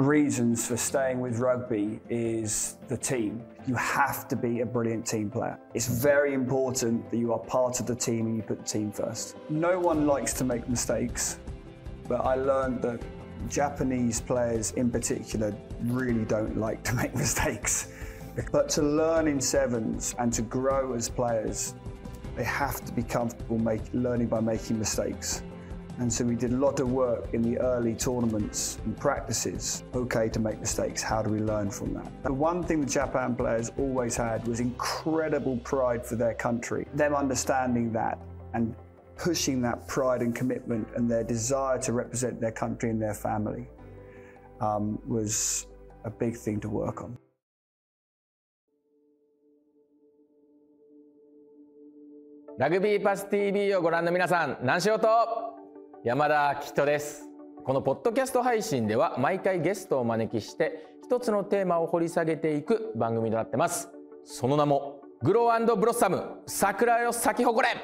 reasons for staying with rugby is the team. You have to be a brilliant team player. It's very important that you are part of the team and you put the team first. No one likes to make mistakes, but I learned that Japanese players in particular really don't like to make mistakes. But to learn in sevens and to grow as players, they have to be comfortable learning by making mistakes. And so we did a lot of work in the early tournaments and practices. Okay to make mistakes, how do we learn from that? The one thing the Japan players always had was incredible pride for their country. Them understanding that and pushing that pride and commitment and their desire to represent their country and their family was a big thing to work on. RUGBYPASS TV をご覧の皆さん、南潮と山田章仁です。このポッドキャスト配信では毎回ゲストをお招きして一つのテーマを掘り下げていく番組となってます。その名もグロー&ブロッサム桜よ咲き誇れ。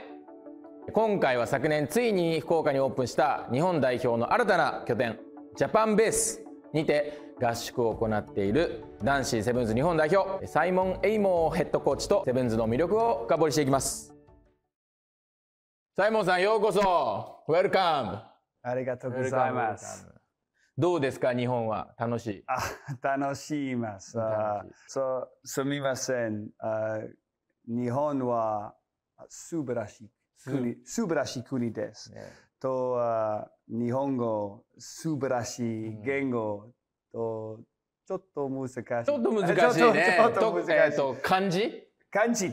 今回は昨年ついに福岡にオープンした日本代表の新たな拠点ジャパンベースにて合宿を行っている男子セブンズ日本代表サイモン・エイモーヘッドコーチとセブンズの魅力を深掘りしていきます。サイモンさん、ようこそ。ウェルカム。ありがとうございます。どうですか、日本は。楽しい。楽しいます。すみません。日本は素晴らしい国です。と日本語、素晴らしい言語とちょっと難しい。ちょっと難しいね。漢字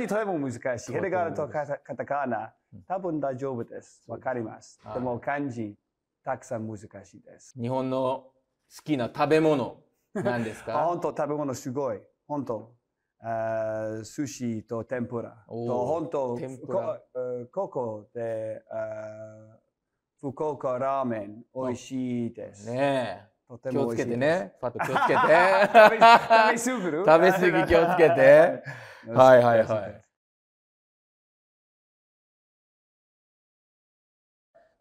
とても難しい。ひらがなとカタカナ、多分大丈夫です。わかります。でも漢字、たくさん難しいです。日本の好きな食べ物、何ですか？本当、食べ物すごい。本当。寿司と天ぷら。本当、ここで福岡ラーメン美味しいです。ねえ。気をつけてね。パッと気をつけて。食べ過ぎ気をつけて。はいはいはい。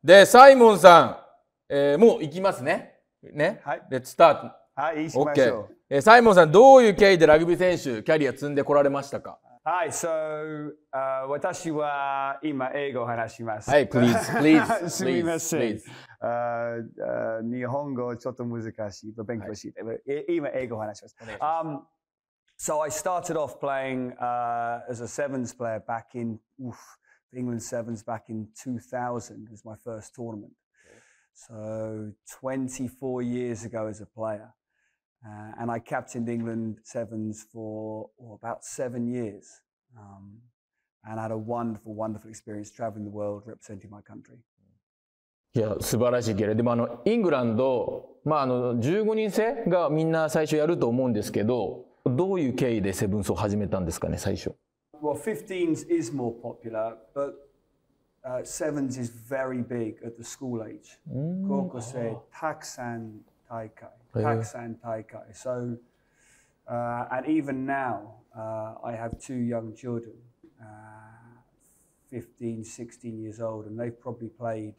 で、サイモンさん、もう行きますね。ね。はい。レッツスタート。はい、行きましょう。サイモンさん、どういう経緯でラグビー選手、キャリア積んでこられましたか？はい、私は今英語を話します。はい、please。すみません。日本語ちょっと難しい。勉強して。今英語を話します。So I started off playing as a sevens player back in England Sevens back in 2000 was my first tournament. So 24 years ago as a player. And I captained England Sevens for about 7 years. And had a wonderful, wonderful experience traveling the world representing my country. いや、素晴らしいけれど、でもイングランド、15人制がみんな最初やると思うんですけど、どういう経緯でセブンスを始めたんですかね、最初。Well, 15s is more popular, but sevens is very big at the school age. 高校生たくさん大会。So, and even now, I have 2 young children, 15, 16 years old, and they've probably played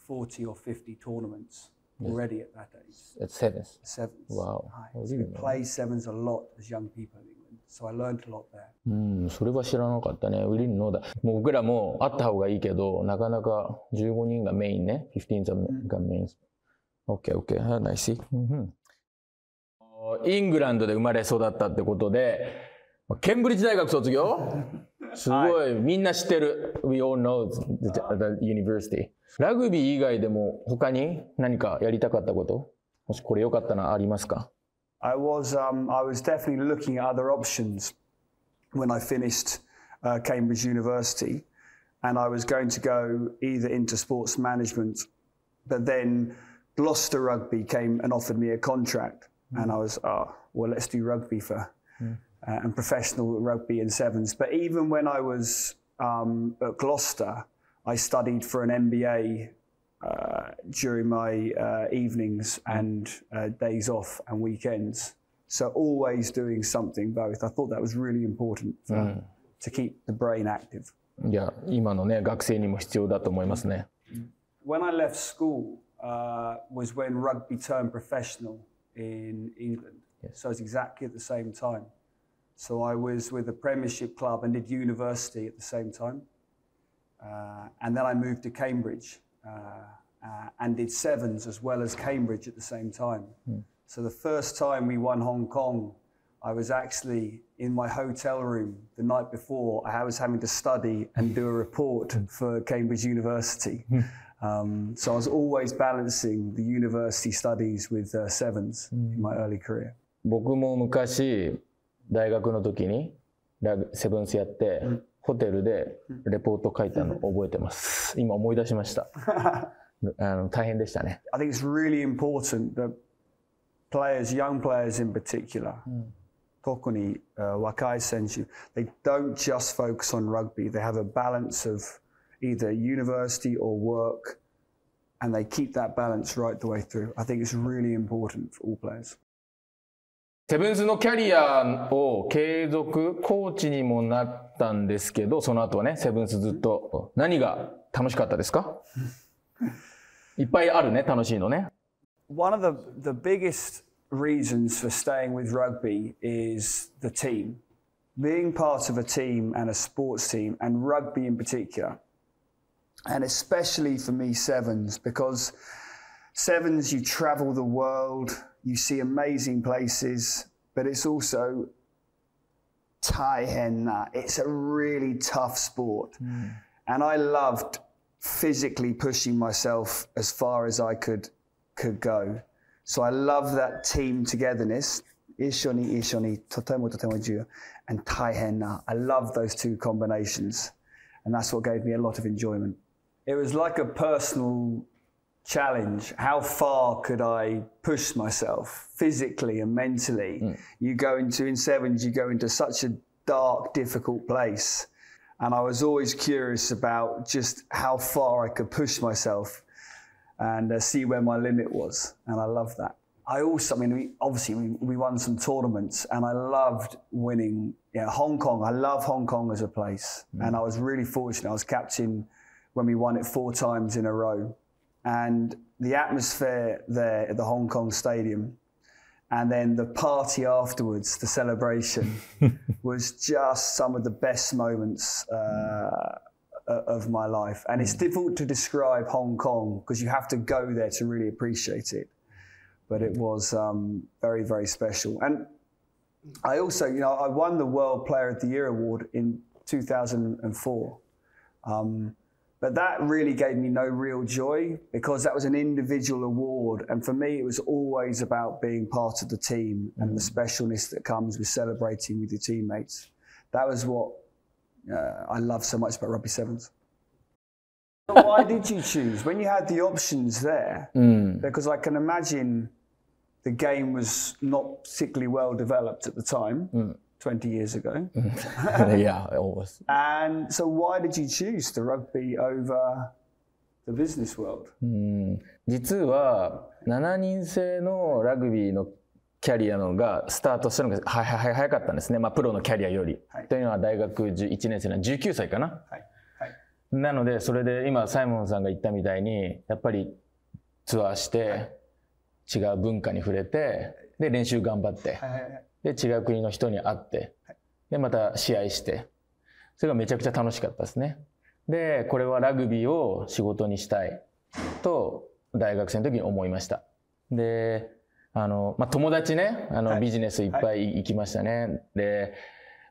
40 or 50 tournaments already at that age. At sevens? Sevens. Wow. So we play sevens a lot as young people in England. So I learned a lot there. それは知らなかったね。We didn't know that. もう僕らもあった方がいいけど、なかなか15人がメインね。15がメイン。OK, nice. イングランドで生まれ育ったってことで、ケンブリッジ大学卒業すごい、みんな知ってる。We all know the university. ラグビー以外でも他に何かやりたかったこと、もしこれ良かったのありますか？ I was definitely looking at other options when I finished Cambridge University, and I was going to go either into sports management, but then Gloucester Rugby came and offered me a contract, and I was, well, let's do rugby and professional rugby and sevens. But even when I was at Gloucester, I studied for an MBA during my evenings and days off and weekends. So always doing something both. I thought that was really important to keep the brain active. いや、今のね、学生にも必要だと思いますね。When I left school, was when rugby turned professional in England. Yes. So it's exactly at the same time. So I was with a Premiership club and did university at the same time. And then I moved to Cambridge and did sevens as well as Cambridge at the same time. So the first time we won Hong Kong, I was actually in my hotel room the night before. I was having to study and do a report for Cambridge University. So I was always balancing the university studies with sevens in my early career. 僕も昔大学の時にセブンスやって、ホテルでレポート書いたの覚えてます。今思い出しました。大変でしたね。I think it's really important that players, young players in particular, 特に若い選手, they don't just focus on rugby. They have a balance of either university or work, and they keep that balance right the way through. I think it's really important for all players. セブンズのキャリアを継続、コーチにもなったんですけど、その後はね、セブンスずっと。何が楽しかったですか？いっぱいあるね、楽しいのね。One of the biggest reasons for staying with rugby is the team. Being part of a team and a sports team, and rugby in particular. And especially for me, sevens, because sevens, you travel the world, you see amazing places, but it's also it's a really tough sport. And I loved physically pushing myself as far as I could go. So I love that team togetherness. 一緒にとても重要 and 大変な. I love those two combinations. And that's what gave me a lot of enjoyment. It was like a personal challenge. How far could I push myself physically and mentally? In sevens, you go into such a dark, difficult place. And I was always curious about just how far I could push myself and see where my limit was. And I love that. We won some tournaments and I loved winning. Hong Kong, I love Hong Kong as a place. And I was really fortunate. I was captain when we won it 4 times in a row. And the atmosphere there at the Hong Kong Stadium, and then the party afterwards, the celebration, was just some of the best moments of my life. And it's difficult to describe Hong Kong because you have to go there to really appreciate it. But it was very, very special. And I also, I won the World Player of the Year award in 2004. But that really gave me no real joy because that was an individual award. And for me, it was always about being part of the team and the specialness that comes with celebrating with your teammates. That was what I love so much about Rugby Sevens. Why did you choose when you had the options there? Because I can imagine the game was not particularly well developed at the time. 20 years ago. Yeah, always. And so why did you choose the rugby over the business world? 実は7人制のラグビーのキャリアのがスタートしたのが早かったんですね。プロのキャリアより。というのは大学1年生の19歳かな。なのでそれで今サイモンさんが言ったみたいにやっぱりツアーして違う文化に触れてで練習頑張って。で違う国の人に会って、でまた試合して、それがめちゃくちゃ楽しかったですね。で、これはラグビーを仕事にしたいと大学生の時に思いました。で、友達ね、ビジネスいっぱい行きましたね。で、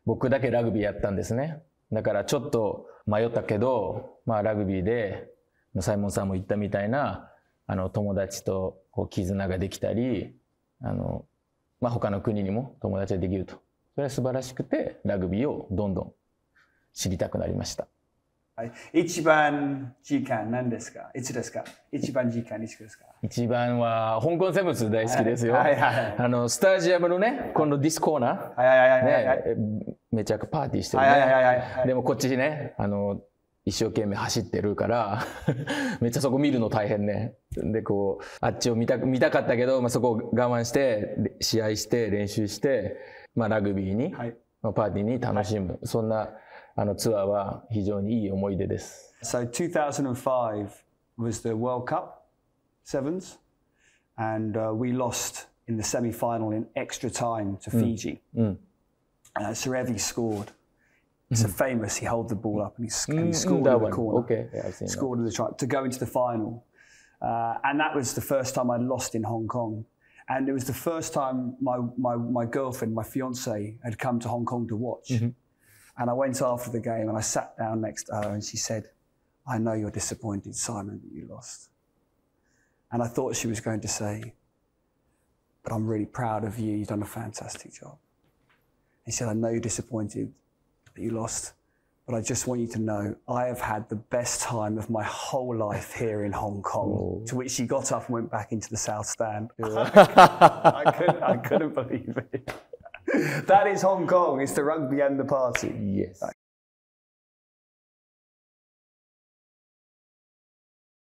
僕だけラグビーやったんですね。だからちょっと迷ったけど、ラグビーでサイモンさんも言ったみたいな友達と絆ができたり、他の国にも友達ができると。それは素晴らしくて、ラグビーをどんどん知りたくなりました。一番時間何ですか？いつですか？一番時間いつですか？一番は香港セブンス大好きですよ。スタジアムのね、このディスコーナー、めちゃくパーティーしてるね。でもこっちね、一生懸命走ってるからめっちゃそこ見るの大変ね。であっちを見たかったけど、そこを我慢して試合して練習して、ラグビーに、パーティーに楽しむ、そんなツアーは非常にいい思い出です。So 2005 was the World Cup. Sevens, and we lost in the semi-final in extra time to Fiji. Serevi scored. It's a famous, he held the ball up and he scored in the corner. Okay, yeah, I've seen scored in the try to go into the final. And that was the first time I'd lost in Hong Kong. And it was the first time my girlfriend, my fiancée, had come to Hong Kong to watch. And I went after the game and I sat down next to her and she said, I know you're disappointed, Simon, that you lost. And I thought she was going to say, but I'm really proud of you, you've done a fantastic job. He said, I know you're disappointed that you lost, but I just want you to know I have had the best time of my whole life here in Hong Kong. Oh. To which she got up and went back into the south stand. I couldn't believe it. That is Hong Kong. It's the rugby and the party. Yes.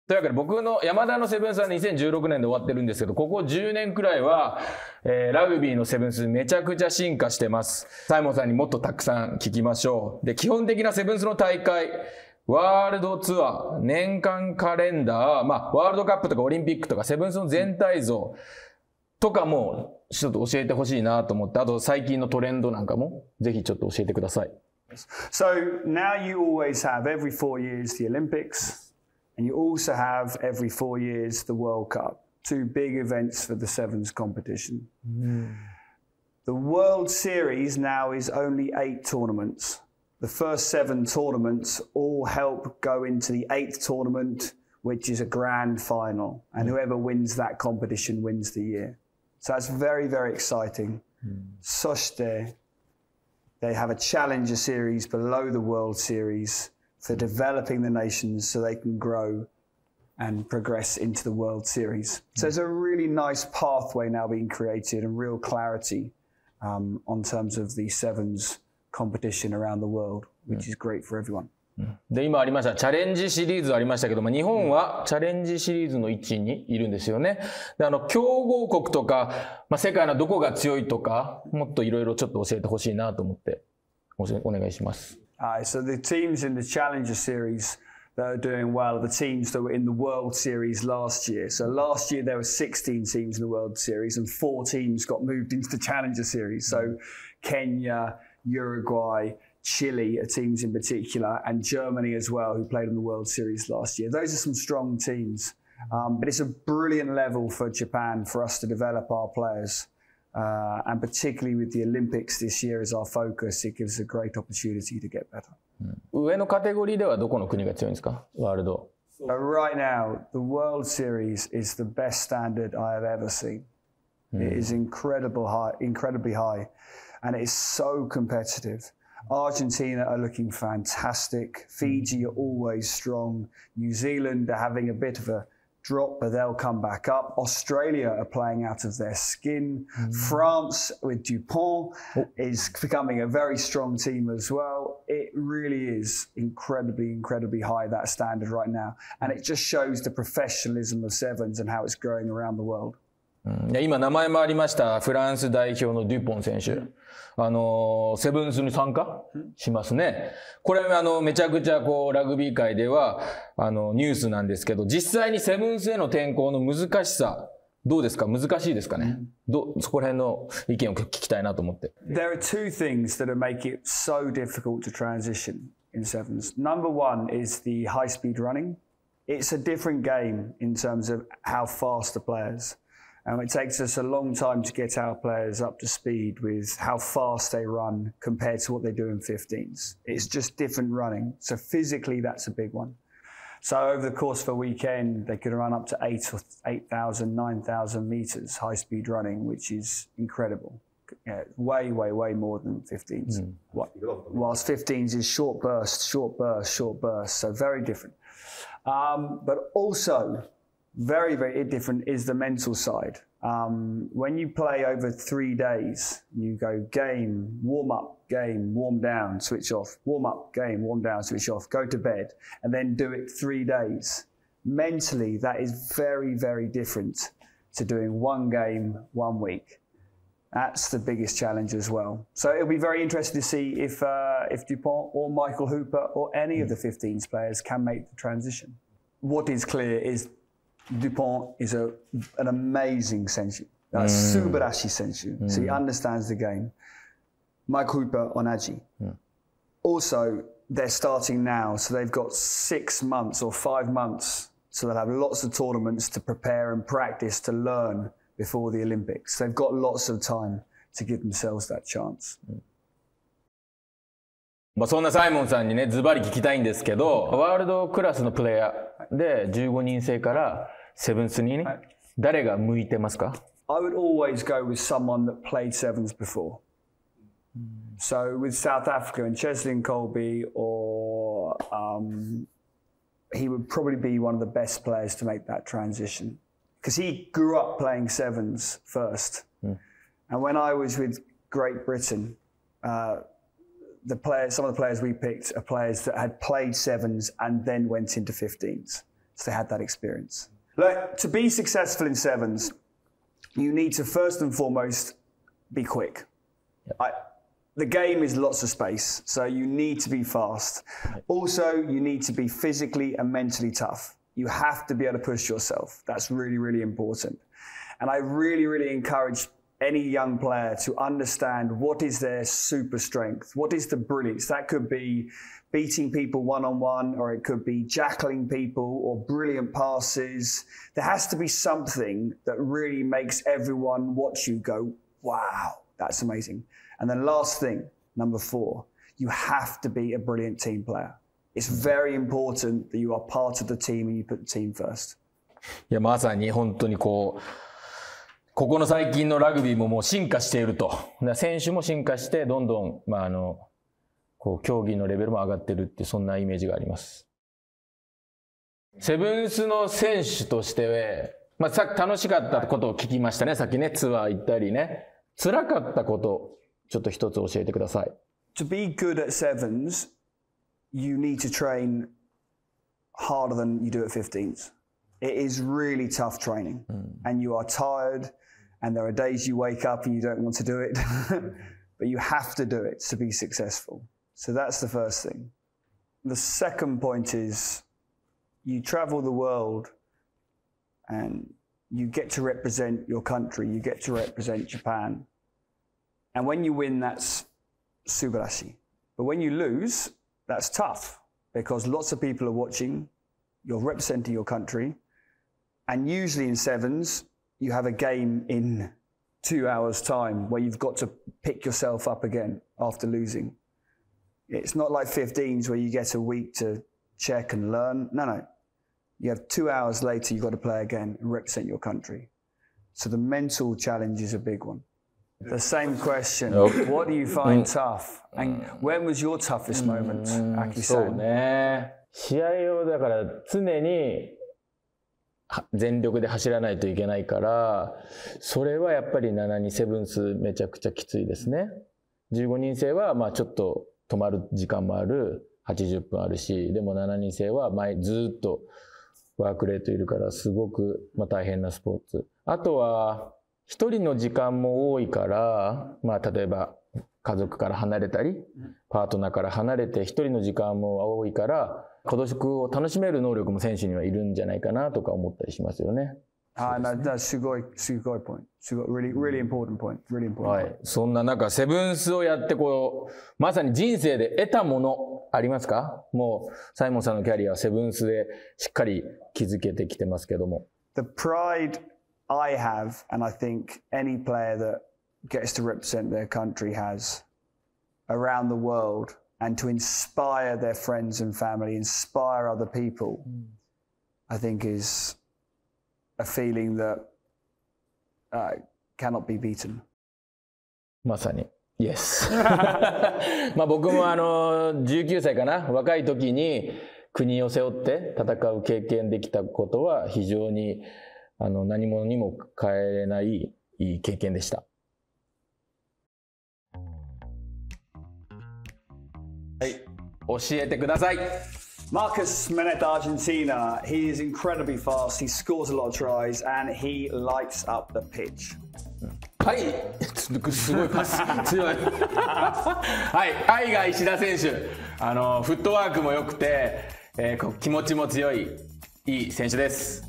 というわけで僕の山田のセブンスは2016年で終わってるんですけど、ここ10年くらいは、ラグビーのセブンスめちゃくちゃ進化してます。サイモンさんにもっとたくさん聞きましょう。で、基本的なセブンスの大会、ワールドツアー、年間カレンダー、ワールドカップとかオリンピックとかセブンスの全体像とかもちょっと教えてほしいなと思って、あと最近のトレンドなんかもぜひちょっと教えてください。So now you always have every 4 years the Olympics. And you also have every 4 years the World Cup, 2 big events for the Sevens competition. The World Series now is only 8 tournaments. The first 7 tournaments all help go into the 8th tournament, which is a grand final. And whoever wins that competition wins the year. So that's very, very exciting. Soshite, they have a Challenger Series below the World Series for developing the nations so they can grow and progress into the World Series. So there's a really nice pathway now being created and real clarity on terms of the Sevens competition around the world, which is great for everyone. で、今ありましたチャレンジシリーズありましたけども、日本はチャレンジシリーズの位置にいるんですよね。で、強豪国とか、世界のどこが強いとか、もっといろいろちょっと教えてほしいなと思ってお願いします。So the teams in the Challenger Series that are doing well are the teams that were in the World Series last year. So last year there were 16 teams in the World Series and 4 teams got moved into the Challenger Series. So Kenya, Uruguay, Chile are teams in particular, and Germany as well, who played in the World Series last year. Those are some strong teams. But it's a brilliant level for Japan for us to develop our players. And particularly with the Olympics this year as our focus, it gives a great opportunity to get better. 上のカテゴリーではどこの国が強いんですか？ワールド。Right now, the World Series is the best standard I have ever seen. It is incredibly high, and it is so competitive. Argentina are looking fantastic. Fiji are always strong. New Zealand are having a bit of a drop, but they'll come back up. Australia are playing out of their skin. France with Dupont is becoming a very strong team as well. It really is incredibly high, that standard right now. And it just shows the professionalism of Sevens and how it's growing around the world. 今名前もありましたフランス代表のデュポン選手、セブンズに参加しますね。これめちゃくちゃラグビー界ではニュースなんですけど、実際にセブンスへの転向の難しさどうですか？難しいですかね？そこら辺の意見を聞きたいなと思って。There are 2 things that make it so difficult to transition in Sevens. Number 1 is the high speed running. It's a different game in terms of how fast the players. It takes us a long time to get our players up to speed with how fast they run compared to what they do in 15s. It's just different running. So physically, that's a big one. So over the course of a weekend, they could run up to 8,000, 9,000 meters high speed running, which is incredible. Yeah, way more than 15s. Whilst 15s is short burst. So very different. But also, very different is the mental side. When you play over 3 days, you go game, warm up, game, warm down, switch off, warm up, game, warm down, switch off, go to bed, and then do it 3 days. Mentally, that is very different to doing 1 game, 1 week. That's the biggest challenge as well. So it'll be very interesting to see if Dupont or Michael Hooper or any of the 15s players can make the transition. What is clear is Dupont is an amazing 選手。素晴らしい選手。So he understands the game. Mike Hooper 同じ。Also, they're starting now, so they've got 6 months or 5 months, so they'll have lots of tournaments to prepare and practice to learn before the Olympics. They've got lots of time to give themselves that chance. そんなサイモンさんにね、ズバリ聞きたいんですけど、ワールドクラスのプレイヤーで15人制からセブンスにね、誰が向いてますか？ I would always go with someone that played sevens before. So with South Africa and Cheslin Colby, or he would probably be one of the best players to make that transition because he grew up playing sevens first. And when I was with Great Britain, some of the players we picked are players that had played sevens and then went into 15s. So they had that experience. Look, to be successful in sevens, you need to first and foremost be quick. The game is lots of space, so you need to be fast. Also, you need to be physically and mentally tough. You have to be able to push yourself. That's really, really important. And I really, really encourage any young player to understand what is their super strength, what is the brilliance. That could be beating people one-on-one, or it could be jackling people, or brilliant passes. There has to be something that really makes everyone watch you go, wow, that's amazing. And then last thing, number 4, you have to be a brilliant team player. It's very important that you are part of the team and you put the team first. いや、まさに本当にここの最近のラグビーももう進化していると。選手も進化して、どんどん、競技のレベルも上がってるっていう、そんなイメージがあります。セブンスの選手として、さっき楽しかったことを聞きましたね。さっきね、ツアー行ったりね。辛かったこと、ちょっと一つ教えてください。To be good at sevens, you need to train harder than you do at 15s. It is really tough training, and you are tired, and there are days you wake up and you don't want to do it, but you have to do it to be successful. So that's the first thing. The second point is you travel the world and you get to represent your country, you get to represent Japan. And when you win, that's subarashi. But when you lose, that's tough because lots of people are watching, you're representing your country. And usually in sevens, you have a game in 2 hours' time where you've got to pick yourself up again after losing. It's not like 15s where you get a week to check and learn. No. You have 2 hours later, you've got to play again and represent your country. So the mental challenge is a big one. The same question. What do you find tough? And when was your toughest moment, Aki-san? そうね。試合をだから常に全力で走らないといけないから、それはやっぱり7-2セブンスめちゃくちゃきついですね。15人制はちょっと止まる時間もある、80分あるし、でも7-2制はずっとワークレートいるからすごく大変なスポーツ。あとは一人の時間も多いから、例えば家族から離れたり、パートナーから離れて一人の時間も多いから、孤独を楽しめる能力も選手にはいるんじゃないかなとか思ったりしますよね。That's すごい point. Really important point. Really important point. はい。そんな中、セブンスをやってまさに人生で得たものありますか？もう、サイモンさんのキャリアはセブンスでしっかり築けてきてますけども。The pride I have, and I think any player that gets to represent their country has around the world, and to inspire their friends and family, inspire other people, I think is a feeling that cannot be beaten. まさに。Yes. 僕も19歳かな、若い時に国を背負って戦う経験できたことは非常に何者にも変えれないいい経験でした。はい、教えてください。Marcus Menette, Argentina. He is incredibly fast. He scores a lot of tries and he lights up the pitch. はい、すごいパス強い。はい、愛が石田選手。フットワークも良くて、気持ちも強いいい選手です。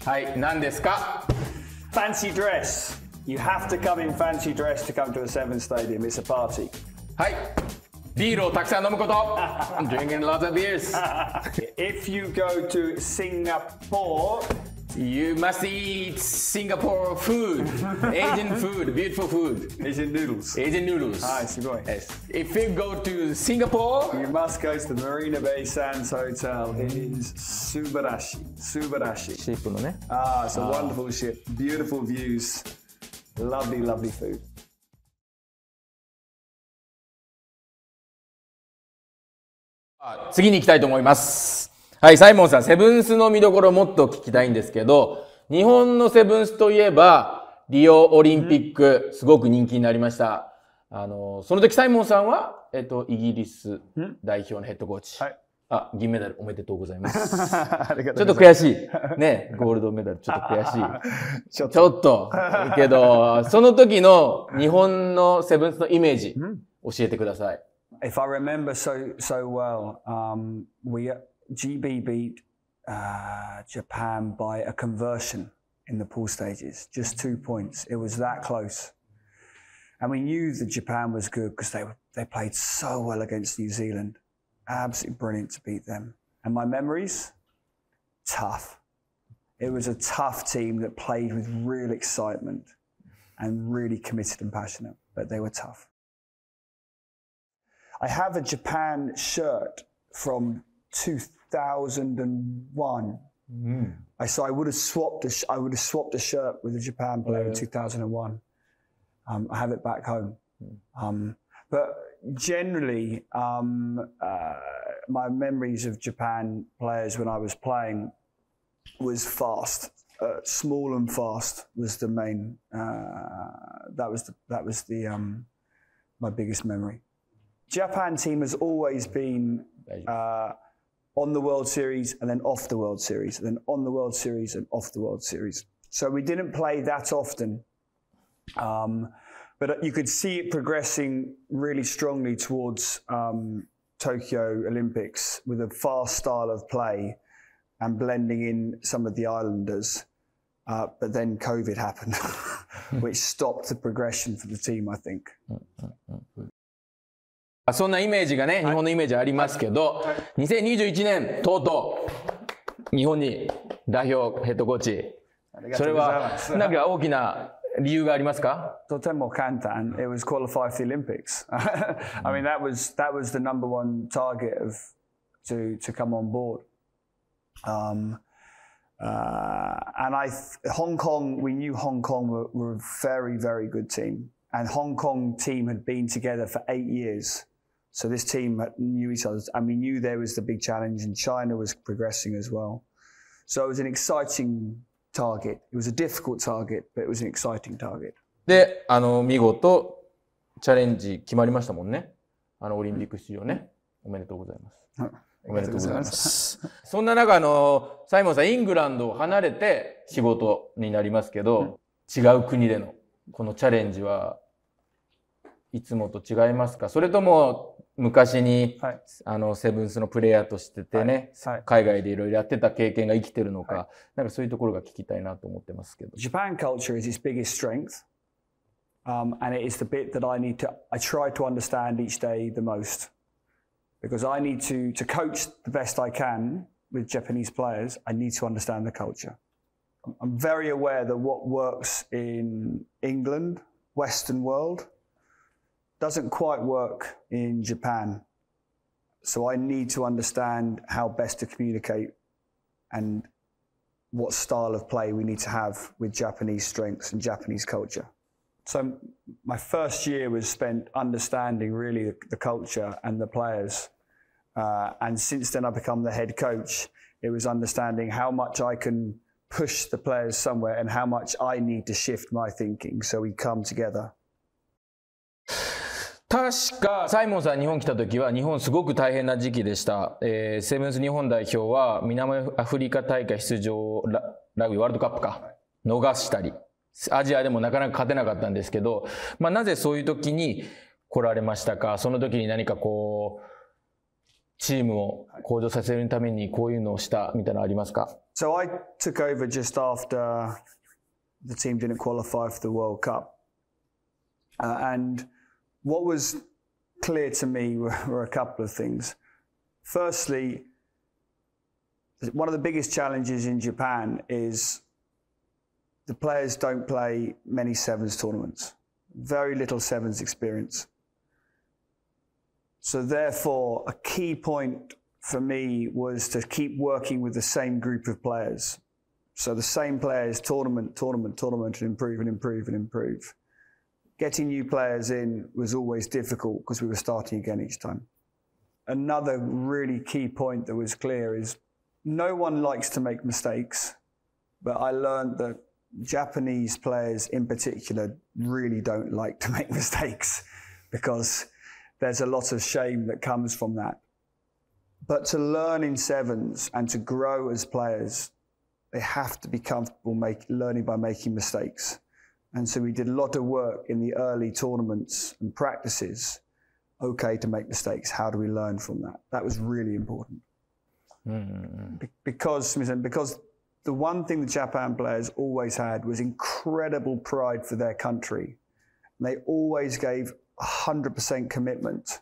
はい、何ですか？ Fancy dress. You have to come in fancy dress to come to a Seven Stadium. It's a party. はい、ビールをたくさん飲むこと。Drinking lots of beers. If you go to Singapore, You must eat Singapore food, Asian food, beautiful food. Asian noodles. Asian noodles. はい、すごい。Yes. If you go to Singapore, You must go to the Marina Bay Sands Hotel. It is Subarashi. Subarashi. シープのね。 It's a wonderful ship. Beautiful views. Lovely, lovely food. 次に行きたいと思います。はい、サイモンさん、セブンスの見どころをもっと聞きたいんですけど、日本のセブンスといえば、リオオリンピック、すごく人気になりました。その時サイモンさんは、イギリス代表のヘッドコーチ。はい。銀メダルおめでとうございます。ありがちょっととうございます。悔しい。ね、ゴールドメダルちょっと悔しい。ちょっと。けど、その時の日本のセブンスのイメージ、教えてください。If I remember so well, GB beat Japan by a conversion in the pool stages, just 2 points. It was that close. And we knew that Japan was good because they played so well against New Zealand. Absolutely brilliant to beat them. And my memories, tough. It was a tough team that played with real excitement and really committed and passionate, but they were tough. I have a Japan shirt from 2001. So I would have swapped a shirt with a Japan player in 2001. I have it back home. But generally, my memories of Japan players when I was playing was fast. Small and fast was the main. That was my biggest memory. Japan team has always been on the World Series and then off the World Series, and then on the World Series and off the World Series. So we didn't play that often. But you could see it progressing really strongly towards Tokyo Olympics with a fast style of play and blending in some of the islanders. But then COVID happened, which stopped the progression for the team, I think. そんなイメージがね、日本のイメージありますけど、2021年、とうとう日本に代表ヘッドコーチ。それは何か大きな理由がありますか？とても簡単。It was qualify for the Olympics. I mean, that was the number one target to come on board. And Hong Kong, we knew Hong Kong were a very, very good team. And Hong Kong team had been together for 8 years. So this team knew each other. And we knew there was the big challenge, and China was progressing as well. So it was an exciting target. It was a difficult target, but it was an exciting target. で、見事、チャレンジ決まりましたもんね。オリンピック出場ね。おめでとうございます。おめでとうございます。そんな中、サイモンさん、イングランドを離れて仕事になりますけど、違う国でのこのチャレンジはいつもと違いますか？それとも昔に、セブンスのプレイヤーとしててね、海外でいろいろやってた経験が生きてるのか、なんかそういうところが聞きたいなと思ってますけど。Japan culture is its biggest strength, and it is the bit that I try to understand each day the most, because I need to coach the best I can with Japanese players. I need to understand the culture. I'm very aware that what works in England, Western world, doesn't quite work in Japan. So I need to understand how best to communicate and what style of play we need to have with Japanese strengths and Japanese culture. So my first year was spent understanding really the culture and the players. And since then I've become the head coach. It was understanding how much I can push the players somewhere and how much I need to shift my thinking so we come together. 確かサイモンさん日本来た時は日本すごく大変な時期でした。セブンス日本代表は南アフリカ大会出場ラグビーワールドカップか逃したり、アジアでもなかなか勝てなかったんですけど、なぜそういう時に来られましたか？その時に何かチームを向上させるためにこういうのをしたみたいなのありますか？ So I took over just after the team didn't qualify for the World Cup. And what was clear to me were a couple of things. Firstly, one of the biggest challenges in Japan is the players don't play many sevens tournaments. Very little sevens experience. So therefore, a key point for me was to keep working with the same group of players. So the same players, tournament, and improve. Getting new players in was always difficult because we were starting again each time. Another really key point that was clear is no one likes to make mistakes, but I learned that Japanese players in particular really don't like to make mistakes because there's a lot of shame that comes from that. But to learn in sevens and to grow as players, they have to be comfortable learning by making mistakes. And so we did a lot of work in the early tournaments and practices. Okay to make mistakes. How do we learn from that? That was really important. Because the one thing the Japan players always had was incredible pride for their country. And they always gave 100% commitment.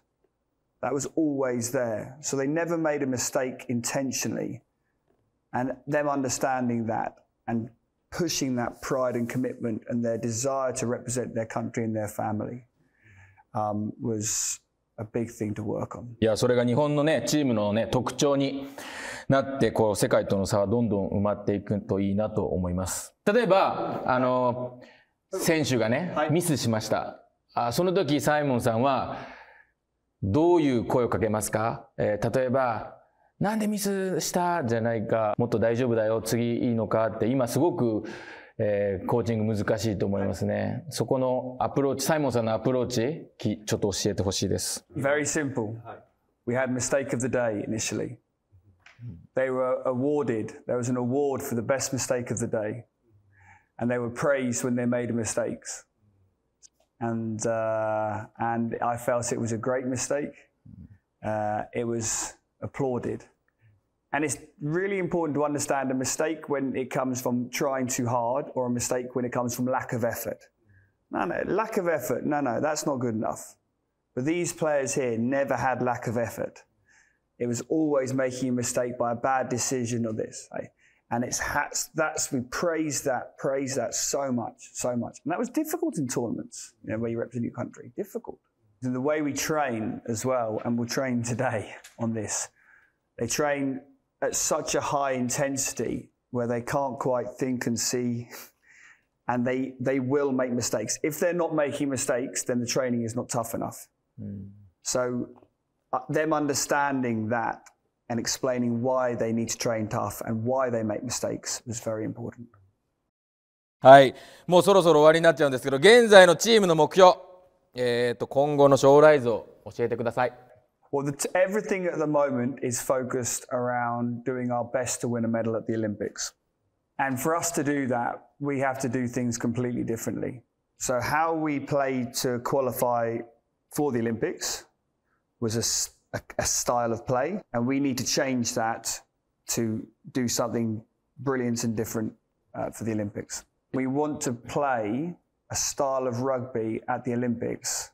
That was always there. So they never made a mistake intentionally. And them understanding that and pushing that pride and commitment and their desire to represent their country and their family was a big thing to work on. いや、それが日本のね、チームのね、特徴になって、こう世界との差はどんどん埋まっていくといいなと思います。例えば選手がね、ミスしました。その時サイモンさんはどういう声をかけますか？例えばなんでミスしたじゃないか、もっと大丈夫だよ、次いいのかって、今すごく、コーチング難しいと思いますね。そこのアプローチ、サイモンさんのアプローチ、ちょっと教えてほしいです。Very simple. We had mistake of the day initially. They were awarded, there was an award for the best mistake of the day. And they were praised when they made mistakes. And I felt it was a great mistake. It was applauded. And it's really important to understand a mistake when it comes from trying too hard or a mistake when it comes from lack of effort. No, lack of effort, no, that's not good enough. But these players here never had lack of effort. It was always making a mistake by a bad decision or this. Right? And we praise that so much. And that was difficult in tournaments, where you represent your country, difficult. And the way we train as well, and we'll train today on this, they train at such a high intensity where they can't quite think and see, and they will make mistakes. If they're not making mistakes, then the training is not tough enough. So them understanding that and explaining why they need to train tough and why they make mistakes was very important. はい、もうそろそろ終わりになっちゃうんですけど、現在のチームの目標、今後の将来像教えてください。Well, everything at the moment is focused around doing our best to win a medal at the Olympics. And for us to do that, we have to do things completely differently. So how we played to qualify for the Olympics was a style of play, and we need to change that to do something brilliant and different for the Olympics. We want to play a style of rugby at the Olympics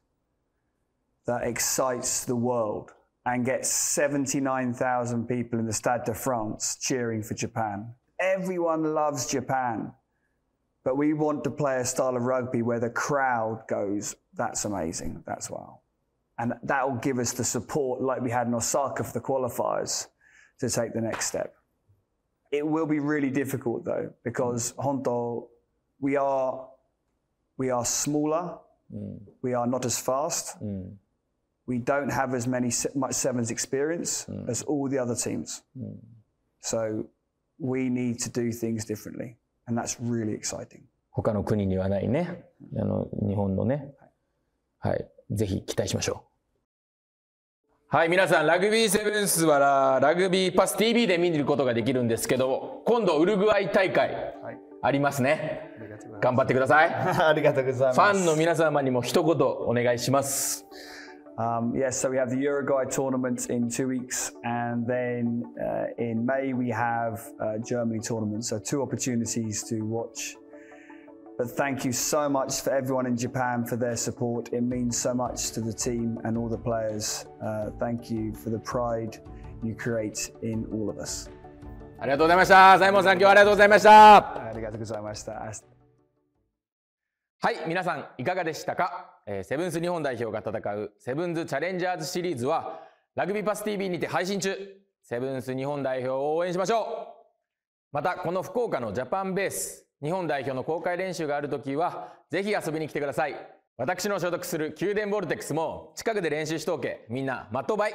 that excites the world and gets 79,000 people in the Stade de France cheering for Japan. Everyone loves Japan, but we want to play a style of rugby where the crowd goes, that's amazing, that's wow. And that will give us the support like we had in Osaka for the qualifiers to take the next step. It will be really difficult though, because Honto, we are smaller, we are not as fast, we don't have as much sevens experience as all the other teams. So we need to do things differently, and that's really exciting. 他の国にはないね、日本のね、はい、ぜひ期待しましょう。はい、皆さん、ラグビーセブンスはラグビーパス TV で見ることができるんですけど、今度ウルグアイ大会ありますね。頑張ってください。ありがとうございます。ファンの皆様にも一言お願いします。Yes, so we have the Uruguay tournament in 2 weeks, and then in May we have Germany tournament. So 2 opportunities to watch. But thank you so much for everyone in Japan for their support. It means so much to the team and all the players. Thank you for the pride you create in all of us. ありがとうございました。サイモンさん、今日はありがとうございました。ありがとうございました。はい、皆さんいかがでしたか。セブンス日本代表が戦うセブンズチャレンジャーズシリーズはラグビーパス TV にて配信中。セブンス日本代表を応援しましょう。またこの福岡のジャパンベース日本代表の公開練習があるときはぜひ遊びに来てください。私の所属するキューデンボルテックスも近くで練習しとけ。みんな待っとうばい。